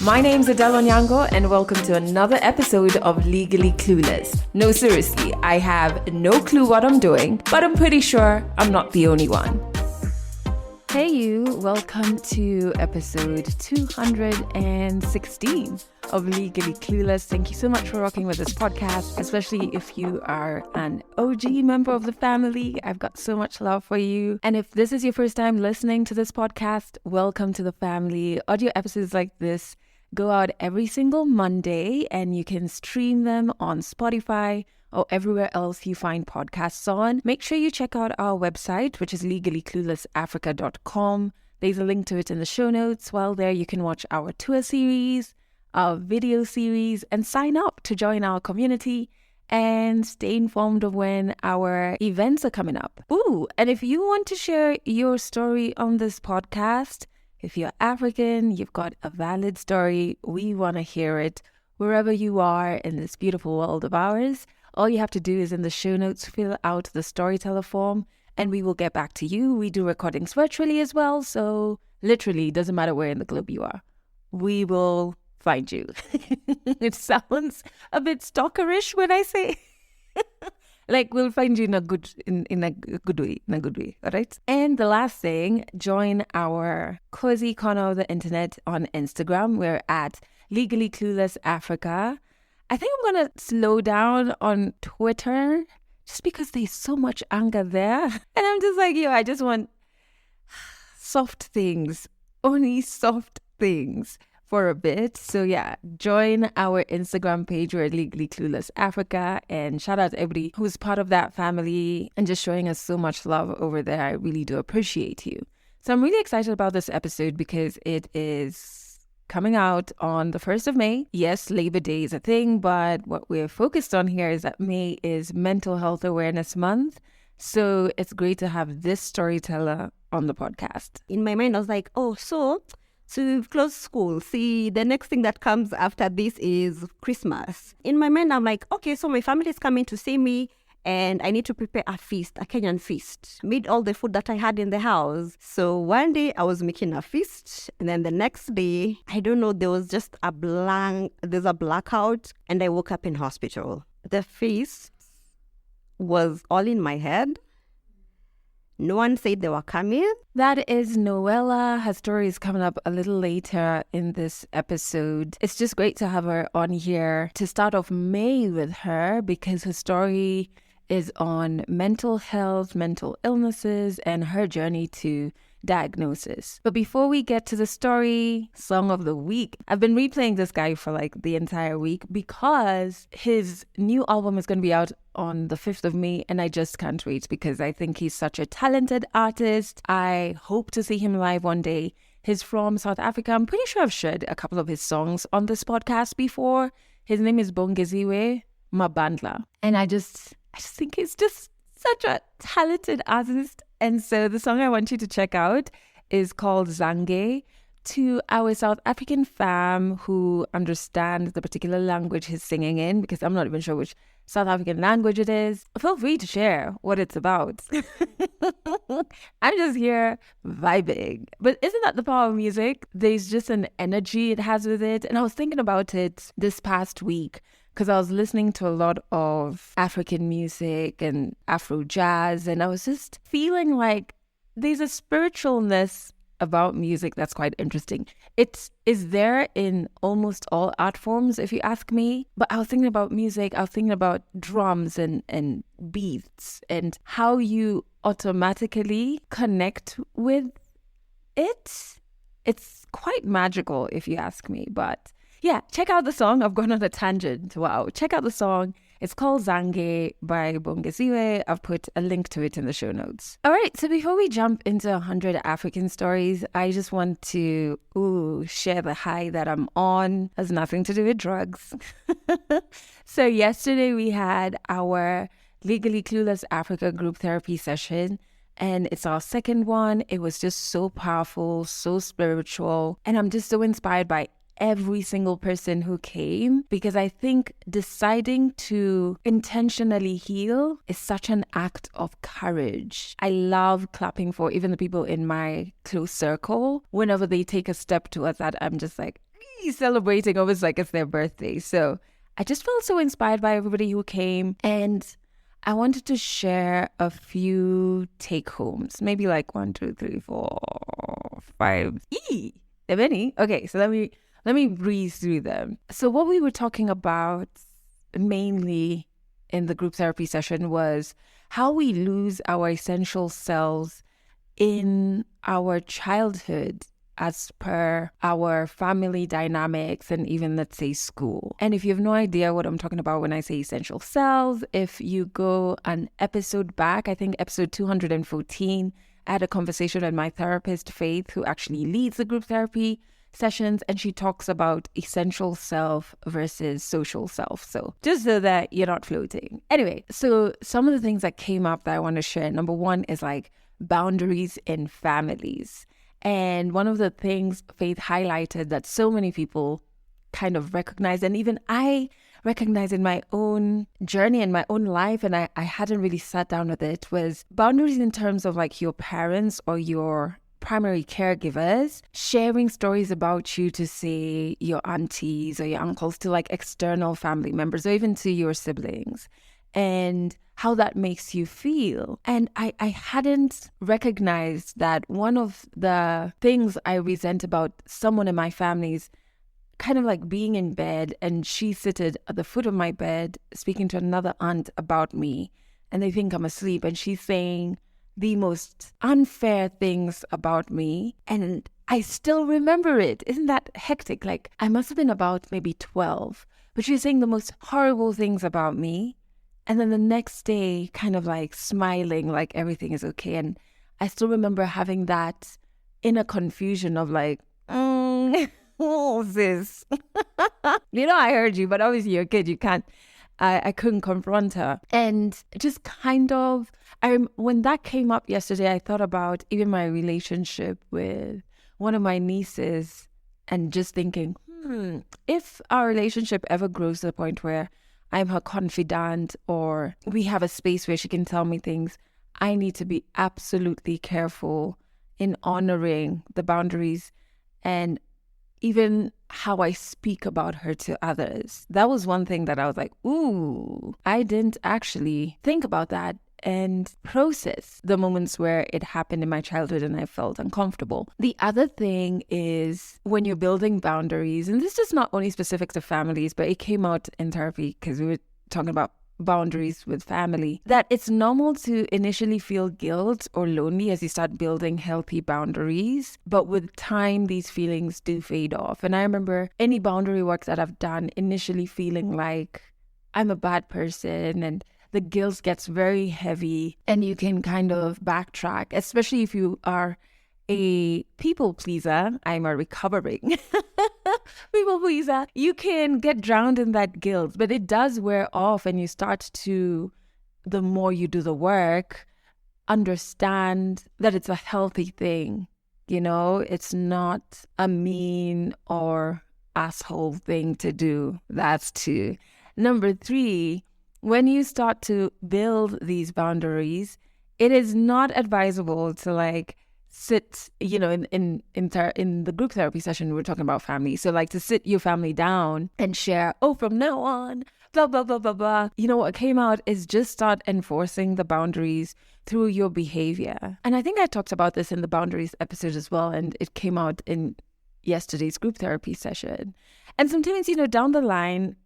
My name's Adele Onyango and welcome to another episode of Legally Clueless. No, seriously, I have no clue what I'm doing, but I'm pretty sure I'm not the only one. Hey you, welcome to episode 216 of Legally Clueless. Thank you so much for rocking with this podcast, especially if you are an OG member of the family. I've got so much love for you. And if this is your first time listening to this podcast, welcome to the family. Audio episodes like this go out every single Monday and you can stream them on Spotify or everywhere else you find podcasts on. Make sure you check out our website, which is legallycluelessafrica.com. There's a link to it in the show notes. While there, you can watch our tour series, our video series, and sign up to join our community and stay informed of when our events are coming up. Ooh, and if you want to share your story on this podcast, if you're African, you've got a valid story, we want to hear it wherever you are in this beautiful world of ours. All you have to do is in the show notes, fill out the storyteller form and we will get back to you. We do recordings virtually as well. So literally, doesn't matter where in the globe you are. We will find you. It sounds a bit stalkerish when I say like we'll find you in a good way. All right. And the last thing, join our cozy corner of the internet on Instagram. We're at Legally Clueless Africa. I think I'm going to slow down on Twitter just because there's so much anger there. And I'm just like, I just want soft things, only soft things for a bit. So yeah, join our Instagram page. We're Legally Clueless Africa. And shout out to everybody who's part of that family and just showing us so much love over there. I really do appreciate you. So I'm really excited about this episode because it is coming out on the 1st of May. Yes, Labor Day is a thing, but what we're focused on here is that May is Mental Health Awareness Month. So it's great to have this storyteller on the podcast. In my mind, I was like, so we've closed school. See, the next thing that comes after this is Christmas. In my mind, I'm like, okay, so my family is coming to see me and I need to prepare a feast, a Kenyan feast. Made all the food that I had in the house. So one day I was making a feast and then the next day, I don't know, there was just there's a blackout and I woke up in hospital. The feast was all in my head. No one said they were coming. That is Noella. Her story is coming up a little later in this episode. It's just great to have her on here to start off May with her because her story is on mental health, mental illnesses, and her journey to diagnosis. But before we get to the story, song of the week, I've been replaying this guy for like the entire week because his new album is going to be out on the 5th of May and I just can't wait because I think he's such a talented artist. I hope to see him live one day. He's from South Africa. I'm pretty sure I've shared a couple of his songs on this podcast before. His name is Bongeziwe Mabandla. And I just think he's just such a talented artist. And so the song I want you to check out is called Zange. To our South African fam who understand the particular language he's singing in, because I'm not even sure which South African language it is, feel free to share what it's about. I'm just here vibing. But isn't that the power of music? There's just an energy it has with it. And I was thinking about it this past week because I was listening to a lot of African music and Afro jazz, and I was just feeling like there's a spiritualness about music that's quite interesting. It is there in almost all art forms, if you ask me. But I was thinking about music, I was thinking about drums and beats and how you automatically connect with it. It's quite magical, if you ask me. But yeah, check out the song. I've gone on a tangent. Wow. Check out the song. It's called Zange by Bongeziwe. I've put a link to it in the show notes. All right. So before we jump into 100 African stories, I just want to share the high that I'm on. It has nothing to do with drugs. So yesterday we had our Legally Clueless Africa group therapy session. And it's our second one. It was just so powerful, so spiritual. And I'm just so inspired by every single person who came, because I think deciding to intentionally heal is such an act of courage. I love clapping for even the people in my close circle. Whenever they take a step towards that, I'm just like, really celebrating almost like it's their birthday. So I just felt so inspired by everybody who came, and I wanted to share a few take homes, maybe like 1, 2, 3, 4, 5. There are many. Okay, so let me breeze through them. So what we were talking about mainly in the group therapy session was how we lose our essential selves in our childhood as per our family dynamics and even, let's say, school. And if you have no idea what I'm talking about when I say essential selves, if you go an episode back, I think episode 214, I had a conversation with my therapist, Faith, who actually leads the group therapy sessions, and she talks about essential self versus social self. So just so that you're not floating. Anyway, so some of the things that came up that I want to share. Number one is like boundaries in families. And one of the things Faith highlighted that so many people kind of recognize, and even I recognize in my own journey and my own life, and I hadn't really sat down with it, was boundaries in terms of like your parents or your primary caregivers sharing stories about you to, say, your aunties or your uncles, to like external family members or even to your siblings, and how that makes you feel. And I hadn't recognized that one of the things I resent about someone in my family is kind of like being in bed and she seated at the foot of my bed speaking to another aunt about me, and they think I'm asleep, and she's saying the most unfair things about me, and I still remember it. Isn't that hectic? Like, I must have been about maybe 12, but she's saying the most horrible things about me, and then the next day kind of like smiling like everything is okay. And I still remember having that inner confusion of like, oh, sis. I heard you, but obviously you're a kid, you can't. I couldn't confront her. And just kind of, when that came up yesterday, I thought about even my relationship with one of my nieces, and just thinking, if our relationship ever grows to the point where I'm her confidant or we have a space where she can tell me things, I need to be absolutely careful in honoring the boundaries and even how I speak about her to others. That was one thing that I was like, ooh, I didn't actually think about that and process the moments where it happened in my childhood and I felt uncomfortable. The other thing is when you're building boundaries, and this is not only specific to families, but it came out in therapy because we were talking about boundaries with family, that it's normal to initially feel guilt or lonely as you start building healthy boundaries. But with time, these feelings do fade off. And I remember any boundary work that I've done initially feeling like I'm a bad person, and the guilt gets very heavy, and you can kind of backtrack, especially if you are a people pleaser. I'm a recovering people pleaser. You can get drowned in that guilt, but it does wear off, and you start to, the more you do the work, understand that it's a healthy thing. It's not a mean or asshole thing to do. That's 2. Number 3, when you start to build these boundaries, it is not advisable to like sit, in the group therapy session, we're talking about family. So like to sit your family down and share, from now on, blah, blah, blah, blah, blah. What came out is just start enforcing the boundaries through your behavior. And I think I talked about this in the boundaries episode as well. And it came out in yesterday's group therapy session. And sometimes, down the line,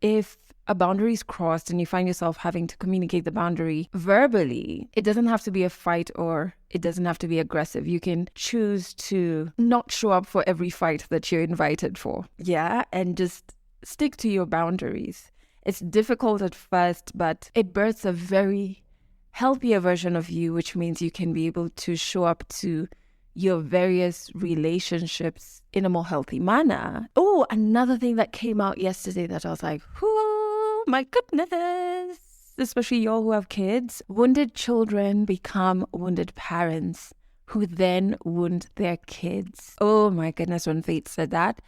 if a boundary is crossed and you find yourself having to communicate the boundary verbally, it doesn't have to be a fight or it doesn't have to be aggressive. You can choose to not show up for every fight that you're invited for. Yeah. And just stick to your boundaries. It's difficult at first, but it births a very healthier version of you, which means you can be able to show up to your various relationships in a more healthy manner. Oh, another thing that came out yesterday that I was like, oh my goodness, especially y'all who have kids. Wounded children become wounded parents who then wound their kids. Oh my goodness, when Faith said that,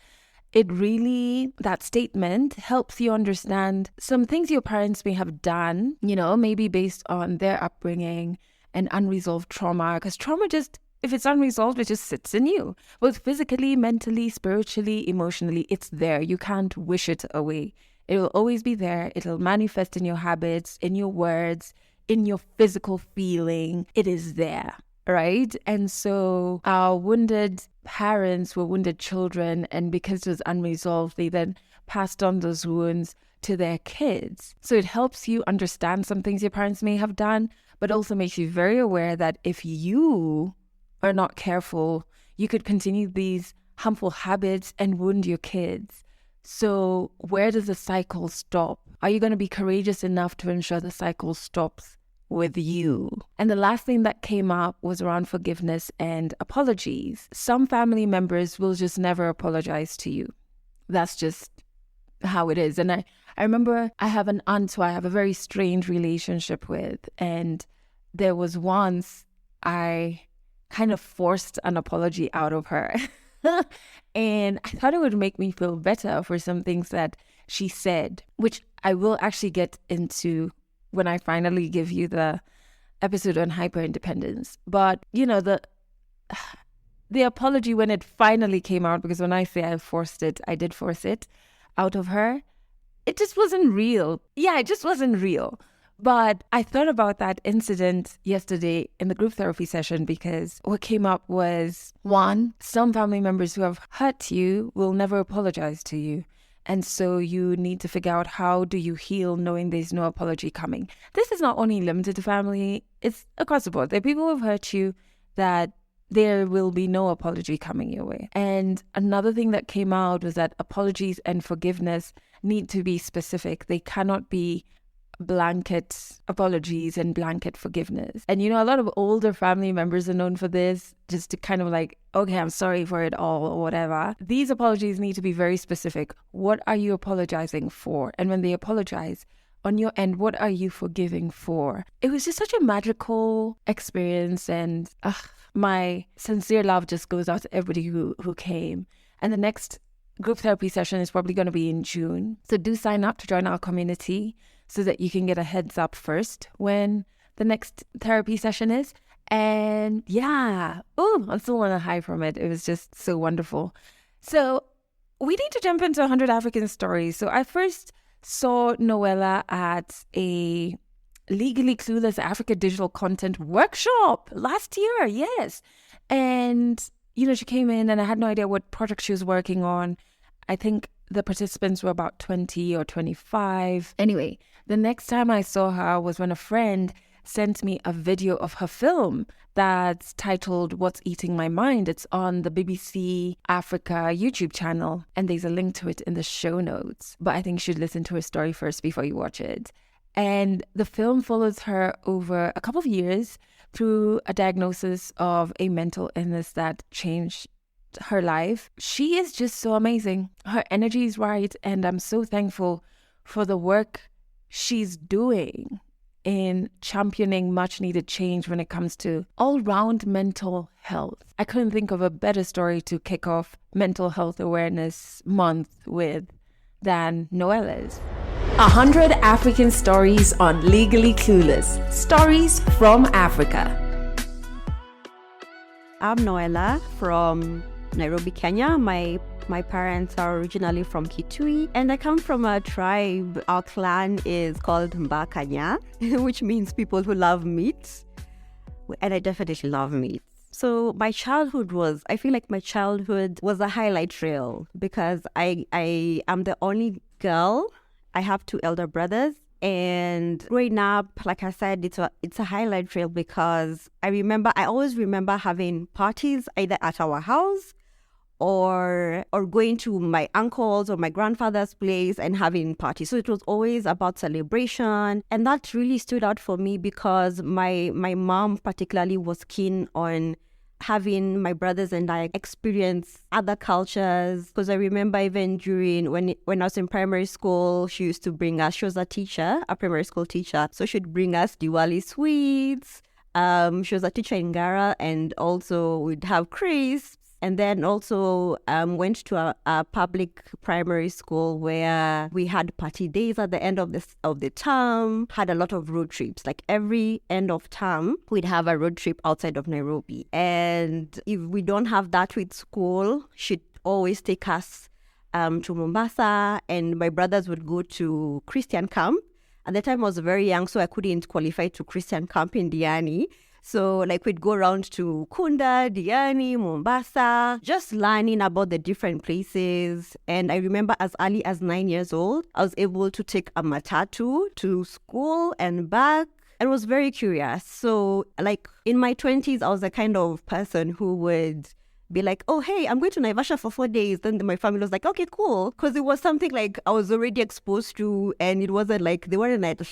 that statement helps you understand some things your parents may have done, maybe based on their upbringing and unresolved trauma, because trauma just If it's unresolved, it just sits in you, both physically, mentally, spiritually, emotionally. It's there. You can't wish it away. It will always be there. It'll manifest in your habits, in your words, in your physical feeling. It is there, right? And so our wounded parents were wounded children, and because it was unresolved, they then passed on those wounds to their kids. So it helps you understand some things your parents may have done, but also makes you very aware that if you are not careful, you could continue these harmful habits and wound your kids. So where does the cycle stop? Are you going to be courageous enough to ensure the cycle stops with you? And the last thing that came up was around forgiveness and apologies. Some family members will just never apologize to you. That's just how it is. And I remember I have an aunt who I have a very strange relationship with. And there was once I kind of forced an apology out of her. And I thought it would make me feel better for some things that she said, which I will actually get into when I finally give you the episode on hyper-independence. But, you know, the apology when it finally came out, because when I say I forced it, I did force it out of her. It just wasn't real. Yeah, it just wasn't real. But I thought about that incident yesterday in the group therapy session, because what came up was, one, some family members who have hurt you will never apologize to you. And so you need to figure out, how do you heal knowing there's no apology coming? This is not only limited to family, it's across the board. There are people who have hurt you that there will be no apology coming your way. And another thing that came out was that apologies and forgiveness need to be specific. They cannot be blanket apologies and blanket forgiveness. And you know, a lot of older family members are known for this, just to kind of like, okay, I'm sorry for it all or whatever. These apologies need to be very specific. What are you apologizing for? And when they apologize, on your end, what are you forgiving for? It was just such a magical experience, and my sincere love just goes out to everybody who came. And the next group therapy session is probably going to be in June. So do sign up to join our community so that you can get a heads up first when the next therapy session is. And yeah, I'm still on a high from it. It was just so wonderful. So we need to jump into 100 African stories. So I first saw Noella at a Legally Clueless Africa digital content workshop last year. Yes. And, you know, she came in and I had no idea what project she was working on. I think the participants were about 20 or 25. Anyway, the next time I saw her was when a friend sent me a video of her film that's titled What's Eating My Mind. It's on the BBC Africa YouTube channel, and there's a link to it in the show notes. But I think you should listen to her story first before you watch it. And the film follows her over a couple of years through a diagnosis of a mental illness that changed her life. She is just so amazing. Her energy is right, and I'm so thankful for the work she's doing in championing much needed change when it comes to all-round mental health. I couldn't think of a better story to kick off Mental Health Awareness Month with than Noella's. 100 African stories on Legally Clueless. Stories from Africa. I'm Noella from Nairobi, Kenya. My parents are originally from Kitui, and I come from a tribe. Our clan is called Mbakanya, which means people who love meat. And I definitely love meat. So I feel like my childhood was a highlight reel, because I am the only girl. I have two elder brothers. And growing up, like I said, it's a highlight reel, because I always remember having parties either at our house or going to my uncle's or my grandfather's place and having parties. So it was always about celebration. And that really stood out for me, because my mom particularly was keen on having my brothers and I experience other cultures. Because I remember even during when I was in primary school, she used to bring us, she was a primary school teacher. So she'd bring us Diwali sweets. She was a teacher in Gara, and also we'd have crisps. And then also went to a public primary school where we had party days at the end of the term, had a lot of road trips. Like every end of term, we'd have a road trip outside of Nairobi. And if we don't have that with school, she'd always take us to Mombasa, and my brothers would go to Christian camp. At the time I was very young, so I couldn't qualify to Christian camp in Diani. So like we'd go around to Kunda, Diani, Mombasa, just learning about the different places. And I remember as early as 9 years old, I was able to take a matatu to school and back, and was very curious. So like in my 20s, I was the kind of person who would be like, oh, hey, I'm going to Naivasha for 4 days. Then my family was like, okay, cool. Because it was something like I was already exposed to, and it wasn't like, they weren't like,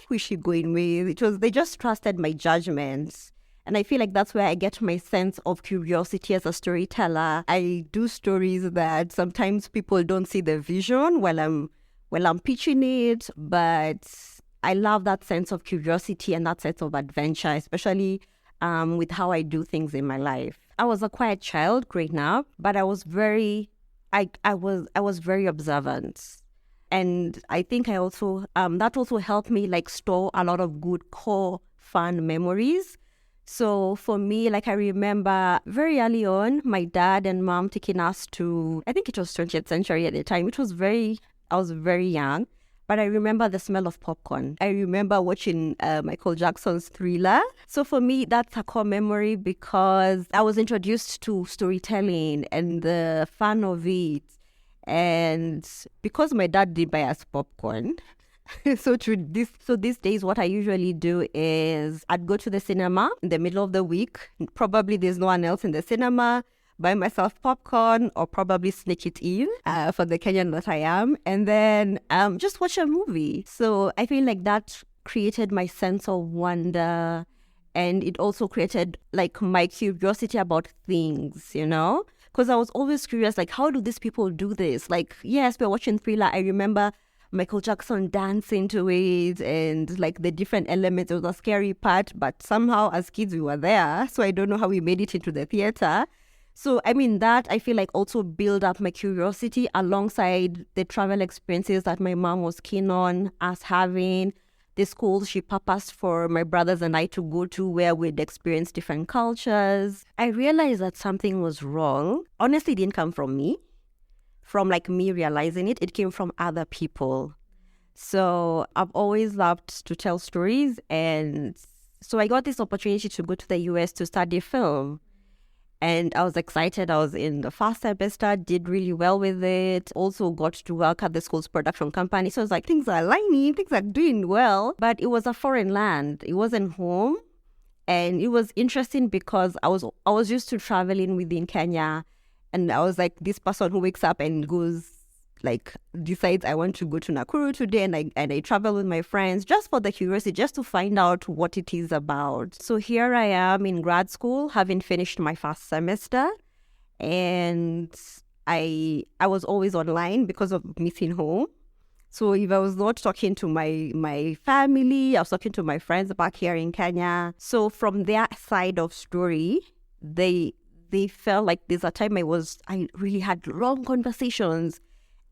who is she going with? It was, they just trusted my judgments. And I feel like that's where I get my sense of curiosity as a storyteller. I do stories that sometimes people don't see the vision while I'm pitching it, but I love that sense of curiosity and that sense of adventure, especially with how I do things in my life. I was a quiet child growing up, but I was very observant. And I think I also, that also helped me like store a lot of good core fun memories. So for me, like I remember very early on, my dad and mom taking us to, I think it was 20th century at the time. I was very young. But I remember the smell of popcorn. I remember watching Michael Jackson's Thriller. So for me, that's a core memory because I was introduced to storytelling and the fun of it. And because my dad did buy us popcorn, so these days, what I usually do is I'd go to the cinema in the middle of the week. Probably there's no one else in the cinema. Buy myself popcorn or probably sneak it in for the Kenyan that I am, and then just watch a movie. So I feel like that created my sense of wonder, and it also created like my curiosity about things, you know? Because I was always curious, like, how do these people do this? Like, yes, we're watching Thriller. I remember Michael Jackson dancing to it and like the different elements. It was a scary part, but somehow as kids we were there. So I don't know how we made it into the theater. So, I mean, that I feel like also build up my curiosity alongside the travel experiences that my mom was keen on us having, the schools she purposed for my brothers and I to go to where we'd experience different cultures. I realized that something was wrong. Honestly, it didn't come from me, from like me realizing it. It came from other people. So I've always loved to tell stories. And so I got this opportunity to go to the US to study film. And I was excited. I was in the first semester, did really well with it. Also got to work at the school's production company. So I was like, things are aligning, things are doing well. But it was a foreign land. It wasn't home. And it was interesting because I was used to traveling within Kenya. And I was like this person who wakes up and goes, like, decides I want to go to Nakuru today, and I travel with my friends just for the curiosity, just to find out what it is about. So here I am in grad school, having finished my first semester, and I was always online because of missing home. So if I was not talking to my family, I was talking to my friends back here in Kenya. So from their side of story, they felt like there's a time I really had long conversations.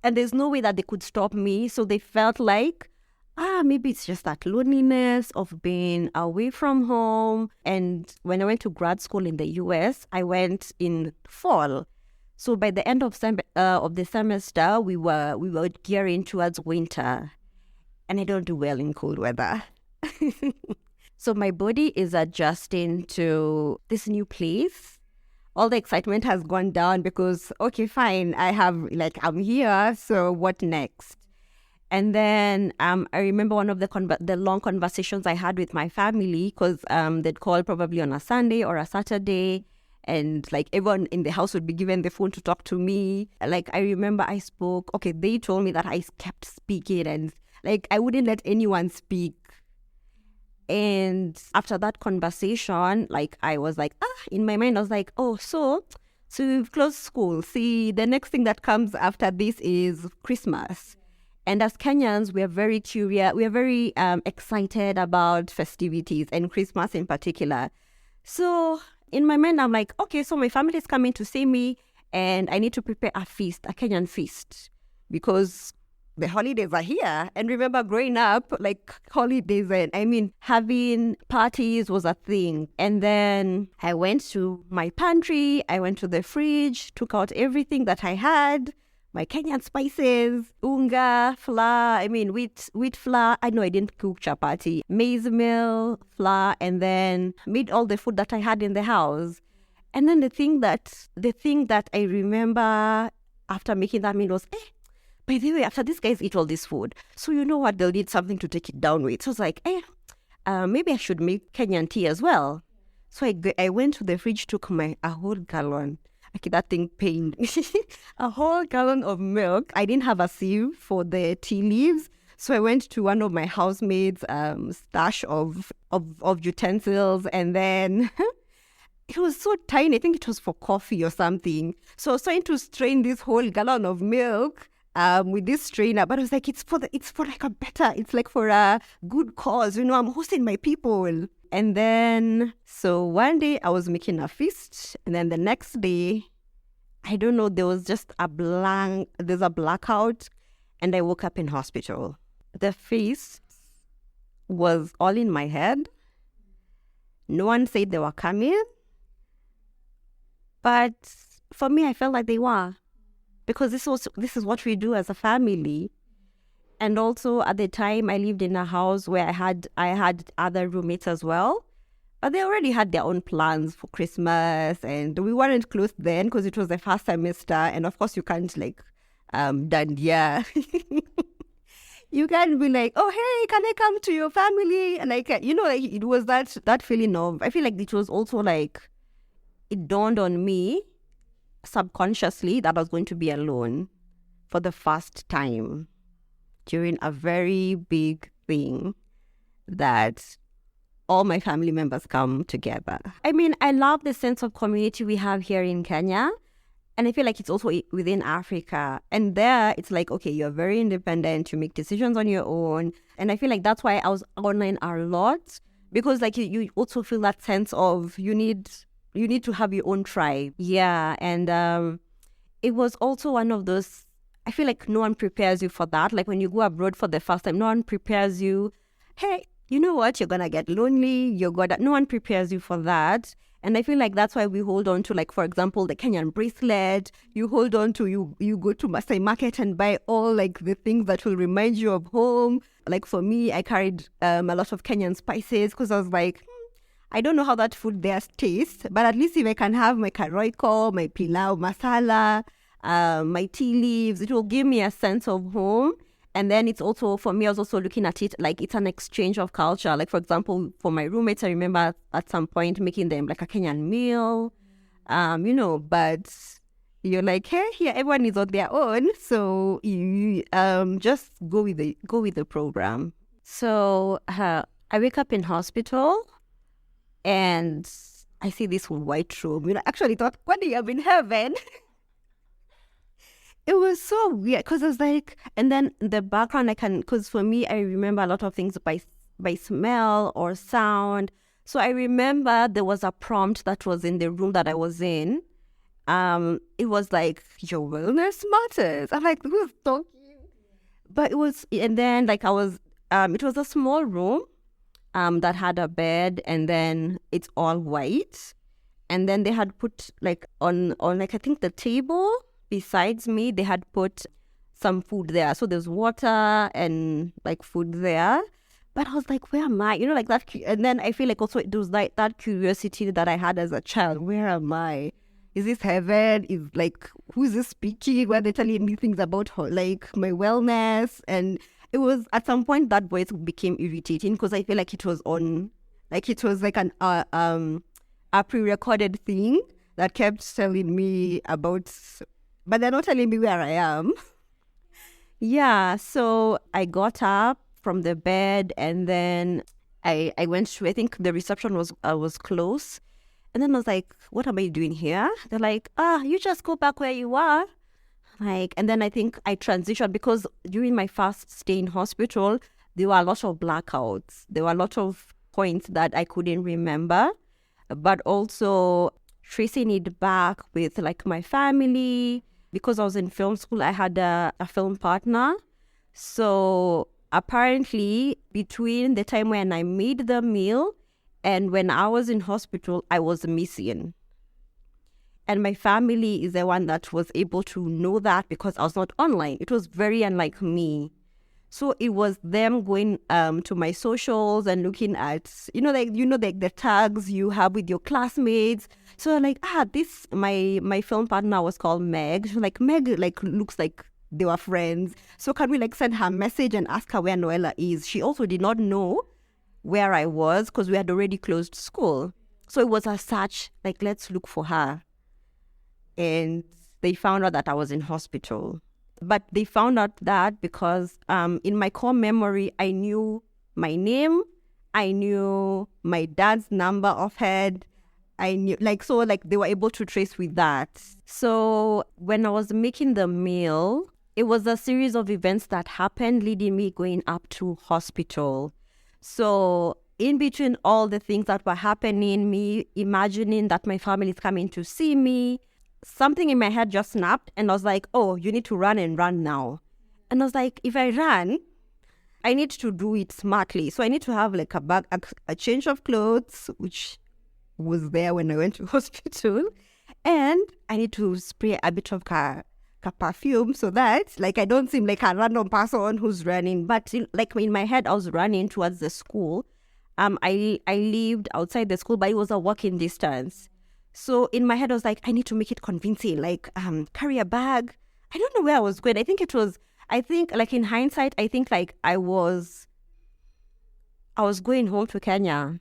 And there's no way that they could stop me. So they felt like, maybe it's just that loneliness of being away from home. And when I went to grad school in the US, I went in fall. So by the end of the semester, we were gearing towards winter. And I don't do well in cold weather. So my body is adjusting to this new place. All the excitement has gone down because, okay, fine, I'm here, so what next? And then I remember one of the long conversations I had with my family, because they'd call probably on a Sunday or a Saturday, and like everyone in the house would be given the phone to talk to me. Like I remember they told me that I kept speaking, and like I wouldn't let anyone speak. And after that conversation, like I was like, in my mind, I was like, so we've closed school. See, the next thing that comes after this is Christmas. And as Kenyans, we are very curious. We are very excited about festivities and Christmas in particular. So In my mind, I'm like, okay, so my family is coming to see me and I need to prepare a feast, a Kenyan feast, because the holidays are here. And remember growing up, like holidays, and I mean, having parties was a thing. And then I went to my pantry, I went to the fridge, took out everything that I had, my Kenyan spices, unga, flour, wheat flour. I know I didn't cook chapati, maize meal, flour, and then made all the food that I had in the house. And then the thing that I remember after making that meal was, by the way, after these guys eat all this food, so you know what, they'll need something to take it down with. So I was like, maybe I should make Kenyan tea as well. So I went to the fridge, took a whole gallon. Okay, that thing pained me. A whole gallon of milk. I didn't have a sieve for the tea leaves. So I went to one of my housemaids' stash of utensils, and then it was so tiny. I think it was for coffee or something. So I was trying to strain this whole gallon of milk with this strainer, but I was like, it's for a good cause, I'm hosting my people. And then, so one day I was making a feast, and then the next day, I don't know, there's a blackout, and I woke up in hospital. The feast was all in my head. No one said they were coming, but for me, I felt like they were. Because this is what we do as a family. And also at the time I lived in a house where I had other roommates as well. But they already had their own plans for Christmas, and we weren't close then because it was the first semester, and of course you can't dandia. You can't be like, oh hey, can I come to your family? And it was that feeling of, I feel like it was also like, it dawned on me subconsciously that I was going to be alone for the first time during a very big thing that all my family members come together. I mean, I love the sense of community we have here in Kenya, and I feel like it's also within Africa. And there, it's like, okay, you're very independent, you make decisions on your own. And I feel like that's why I was online a lot, because like you also feel that sense of you need to have your own tribe. Yeah. And it was also one of those, I feel like no one prepares you for that. Like when you go abroad for the first time, no one prepares you. Hey, you know what? You're going to get lonely. No one prepares you for that. And I feel like that's why we hold on to, like, for example, the Kenyan bracelet. You hold on to, you go to Masai Market and buy all like the things that will remind you of home. Like for me, I carried a lot of Kenyan spices because I was like, I don't know how that food there tastes, but at least if I can have my karoiko, my pilau masala, my tea leaves, it will give me a sense of home. And then it's also, for me, I was also looking at it like it's an exchange of culture. Like, for example, for my roommates, I remember at some point making them like a Kenyan meal, but you're like, hey, here, everyone is on their own. So you just go with the program. So I wake up in hospital. And I see this white robe. I actually thought, one day I'm in heaven. It was so weird because I was like, and then the background because for me, I remember a lot of things by smell or sound. So I remember there was a prompt that was in the room that I was in. It was like, your wellness matters. I'm like, who's talking? But it was, and then like it was a small room. That had a bed, and then it's all white. And then they had put like on like I think the table besides me, they had put some food there. So there's water and like food there. But I was like, where am I? Like that. And then I feel like also it was like that curiosity that I had as a child. Where am I? Is this heaven? Is like, who is this speaking? Where they telling me things about like my wellness? And it was at some point that voice became irritating because I feel like it was like a pre-recorded thing that kept telling me about, but they're not telling me where I am. Yeah, so I got up from the bed and then I went to, I think the reception was close, and then I was like, what am I doing here? They're like, you just go back where you are. And then I think I transitioned because during my first stay in hospital, there were a lot of blackouts. There were a lot of points that I couldn't remember. but also tracing it back with like my family. Because I was in film school, I had a film partner. So apparently between the time when I made the meal and when I was in hospital, I was missing. And my family is the one that was able to know that because I was not online. It was very unlike me. So it was them going to my socials and looking at, like the tags you have with your classmates. So like, this, my film partner was called Meg. She was like, Meg, like, looks like they were friends. So can we like send her a message and ask her where Noella is? She also did not know where I was because we had already closed school. So it was a search, like, let's look for her. And they found out that I was in hospital. But they found out that because in my core memory, I knew my name, I knew my dad's number offhand. I knew, they were able to trace with that. So when I was making the meal, it was a series of events that happened leading me going up to hospital. So in between all the things that were happening, me imagining that my family is coming to see me, something in my head just snapped and I was like, oh, you need to run and run now. And I was like, if I run, I need to do it smartly. So I need to have like a bag, a change of clothes, which was there when I went to hospital. And I need to spray a bit of perfume so that like I don't seem like a random person who's running. But like in my head, I was running towards the school. I lived outside the school, but it was a walking distance. So in my head, I was like, I need to make it convincing, like carry a bag. I don't know where I was going. I think like in hindsight, I think like I was going home to Kenya.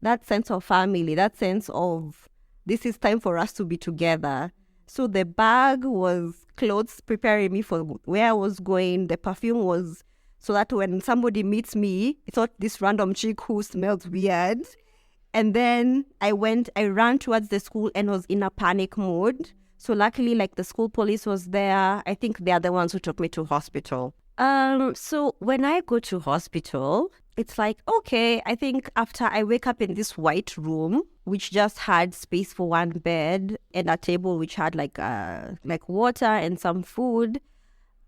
That sense of family, that sense of this is time for us to be together. So the bag was clothes preparing me for where I was going. The perfume was so that when somebody meets me, it's not this random chick who smells weird. And then I ran towards the school and was in a panic mode. So luckily, like the school police was there. I think they are the ones who took me to hospital. So when I go to hospital, it's like, okay, I think after I wake up in this white room, which just had space for one bed and a table which had like water and some food,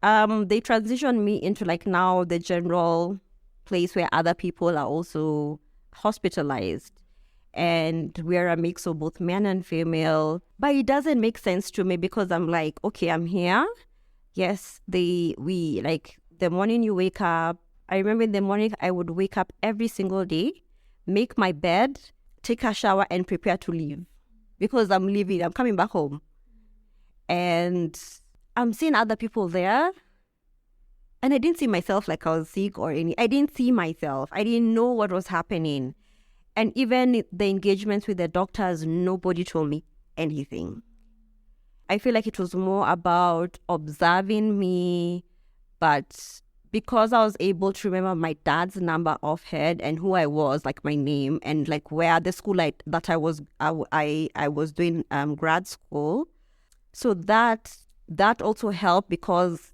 they transitioned me into like now the general place where other people are also hospitalized. And we're a mix of both men and female. But it doesn't make sense to me because I'm like, okay, I'm here. Yes, the morning you wake up, I remember in the morning I would wake up every single day, make my bed, take a shower and prepare to leave. Because I'm leaving, I'm coming back home. And I'm seeing other people there. And I didn't see myself like I was sick I didn't see myself. I didn't know what was happening. And even the engagements with the doctors, nobody told me anything. I feel like it was more about observing me, but because I was able to remember my dad's number offhand and who I was, like my name and like where the school that I was doing grad school. So that also helped because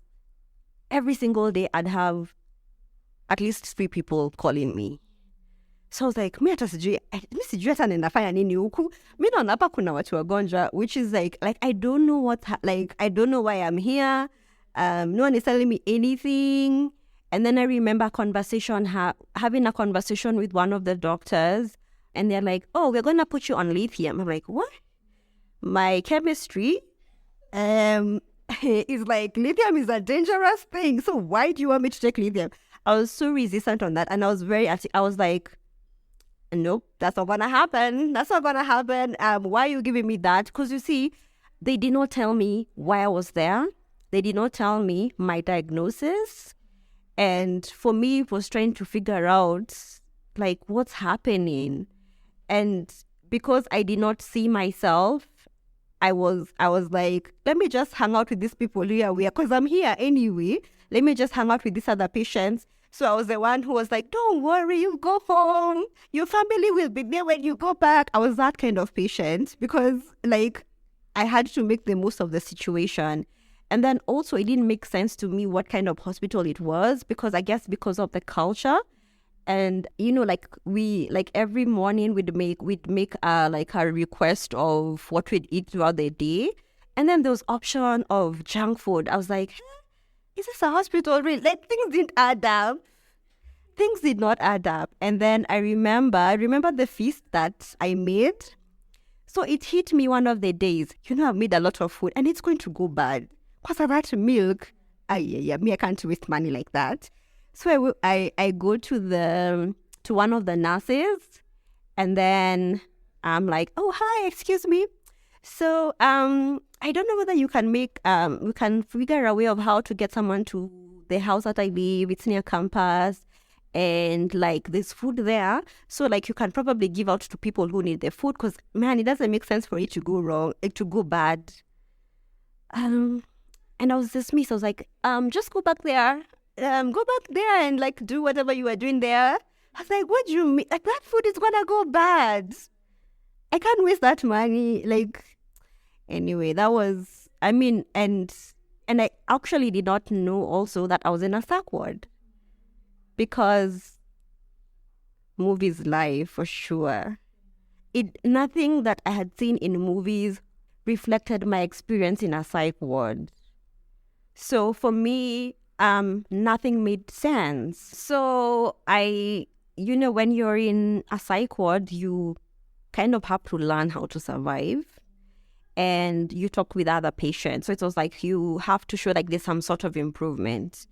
every single day I'd have at least 3 people calling me. So I was like, mi sijui hata ninafanya nini huku. Mi naona hapa kuna watu wagonjwa, which is like I don't know I don't know why I'm here. No one is telling me anything. And then I remember having a conversation with one of the doctors, and they're like, oh, we're going to put you on lithium. I'm like, what? My chemistry is like, lithium is a dangerous thing. So why do you want me to take lithium? I was so resistant on that. And I was like, nope, that's not gonna happen. That's not gonna happen. Why are you giving me that? Because you see, they did not tell me why I was there. They did not tell me my diagnosis. And for me, it was trying to figure out like what's happening. And because I did not see myself, I was like, let me just hang out with these people here, because I'm here anyway. Let me just hang out with these other patients. So I was the one who was like, don't worry, you go home. Your family will be there when you go back. I was that kind of patient because like I had to make the most of the situation. And then also it didn't make sense to me what kind of hospital it was because I guess because of the culture And like every morning we'd make like a request of what we'd eat throughout the day, and then there was option of junk food. I was like, is this a hospital? Really? Like, things didn't add up. Things did not add up. And then I remember the feast that I made. So it hit me one of the days. I've made a lot of food and it's going to go bad because of that milk. Yeah, me, I can't waste money like that. So I go to one of the nurses, and then I'm like, oh, hi, excuse me. So I don't know whether you can we can figure a way of how to get someone to the house that I live. It's near campus, and like there's food there. So like you can probably give out to people who need the food, because man, it doesn't make sense for it to go wrong, to go bad. And I was dismissed. I was like, just go back there. Go back there and like do whatever you were doing there. I was like, what do you mean? Like, that food is gonna go bad. I can't waste that money. Like, anyway, that was, and I actually did not know also that I was in a psych ward, because movies lie for sure. Nothing that I had seen in movies reflected my experience in a psych ward. So for me, nothing made sense. So when you're in a psych ward, you kind of have to learn how to survive, and you talk with other patients. So it was like you have to show like there's some sort of improvement.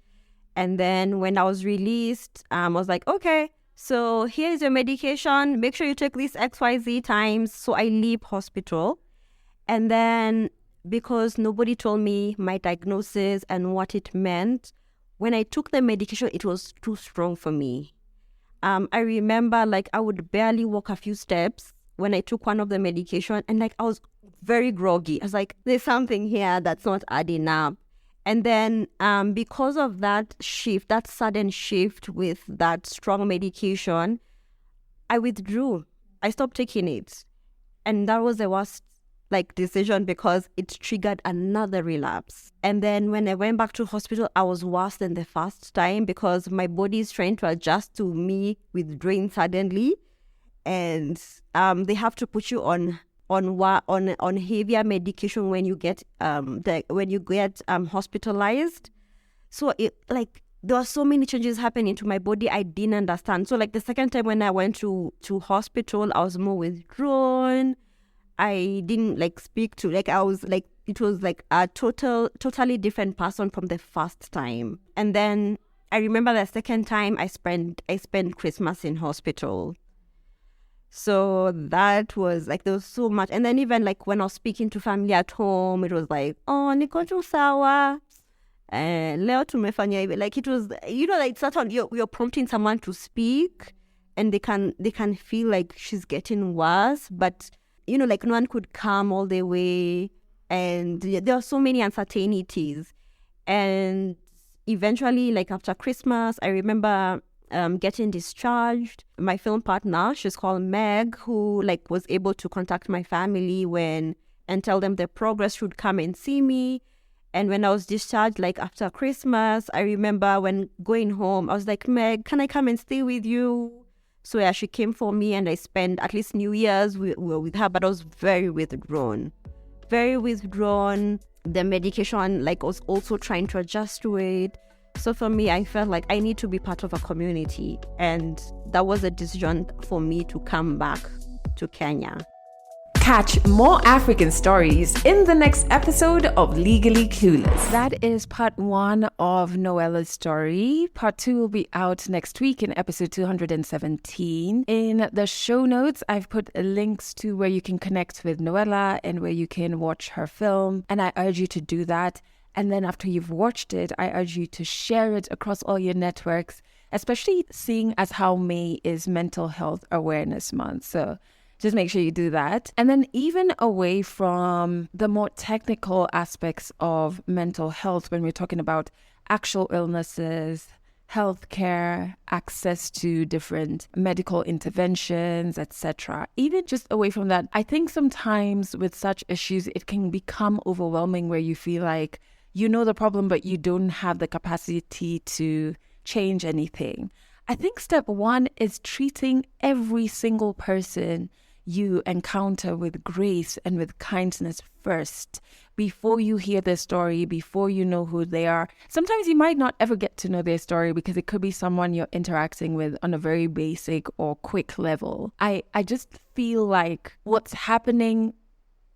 And then when I was released, I was like, okay, so here's your medication. Make sure you take this XYZ times. So I leave hospital. And then because nobody told me my diagnosis and what it meant, when I took the medication, it was too strong for me. I remember like I would barely walk a few steps when I took one of the medication, and like I was very groggy. I was like, there's something here that's not adding up. And then because of that sudden shift with that strong medication, I withdrew. I stopped taking it. And that was the worst decision, because it triggered another relapse. And then when I went back to hospital, I was worse than the first time, because my body is trying to adjust to me withdrawing suddenly, and they have to put you on heavier medication when you get hospitalized. So there were so many changes happening to my body I didn't understand. So like the second time when I went to hospital, I was more withdrawn. I didn't speak to, I was it was like a totally different person from the first time. And then I remember the second time I spent Christmas in hospital. So that was there was so much. And then even when I was speaking to family at home, it was like, oh, niko tu sawa. Leo tumefanya hivi. It was, certain you're prompting someone to speak, and they can feel like she's getting worse, but no one could come all the way, and there are so many uncertainties. And eventually, after Christmas, I remember getting discharged. My film partner, she's called Meg, who was able to contact my family and tell them the progress, should come and see me. And when I was discharged, after Christmas, I remember when going home, I was like, Meg, can I come and stay with you? So yeah, she came for me, and I spent at least New Year's with her, but I was very withdrawn. Very withdrawn. The medication was also trying to adjust to it. So for me, I felt like I need to be part of a community, and that was a decision for me to come back to Kenya. Catch more African stories in the next episode of Legally Clueless. That is part 1 of Noella's story. Part 2 will be out next week in episode 217. In the show notes, I've put links to where you can connect with Noella and where you can watch her film, and I urge you to do that. And then after you've watched it, I urge you to share it across all your networks, especially seeing as how May is Mental Health Awareness Month. So just make sure you do that. And then even away from the more technical aspects of mental health, when we're talking about actual illnesses, healthcare, access to different medical interventions, etc. Even just away from that, I think sometimes with such issues, it can become overwhelming, where you feel like you know the problem, but you don't have the capacity to change anything. I think step one is treating every single person you encounter with grace and with kindness first. Before you hear their story, before you know who they are. Sometimes you might not ever get to know their story because it could be someone you're interacting with on a very basic or quick level. I just feel like what's happening,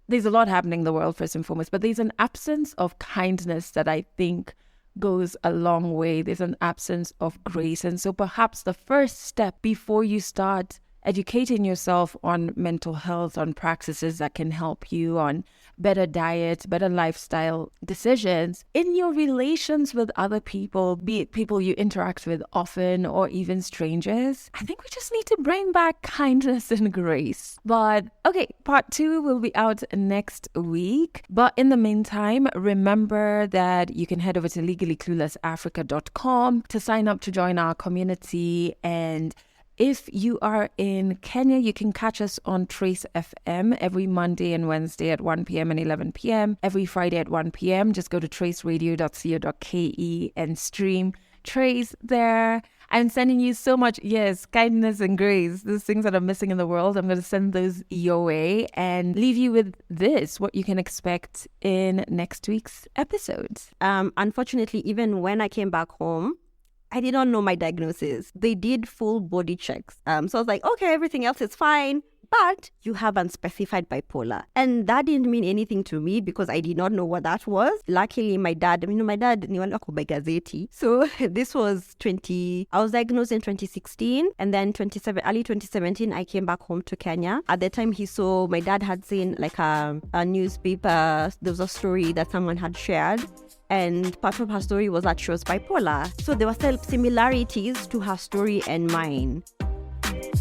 there's a lot happening in the world first and foremost, but there's an absence of kindness that I think goes a long way. There's an absence of grace. And so perhaps the first step before you start educating yourself on mental health, on practices that can help you, on better diet, better lifestyle decisions in your relations with other people, be it people you interact with often or even strangers. I think we just need to bring back kindness and grace. But okay, part 2 will be out next week. But in the meantime, remember that you can head over to legallycluelessafrica.com to sign up to join our community. And if you are in Kenya, you can catch us on Trace FM every Monday and Wednesday at 1 p.m. and 11 p.m. Every Friday at 1 p.m. Just go to traceradio.co.ke and stream Trace there. I'm sending you so much, kindness and grace. Those things that are missing in the world, I'm going to send those your way and leave you with this, what you can expect in next week's episode. Unfortunately, even when I came back home, I did not know my diagnosis. They did full body checks. So I was like, okay, everything else is fine, but you have unspecified bipolar. And that didn't mean anything to me because I did not know what that was. Luckily, my dad ni wale wako by gazeti. So this was I was diagnosed in 2016. And then early 2017, I came back home to Kenya. At the time, my dad had seen like a newspaper. There was a story that someone had shared. And part of her story was that she was bipolar. So there were similarities to her story and mine.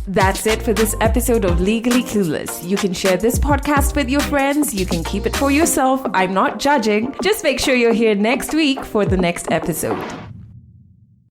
That's it for this episode of Legally Clueless. You can share this podcast with your friends. You can keep it for yourself. I'm not judging. Just make sure you're here next week for the next episode.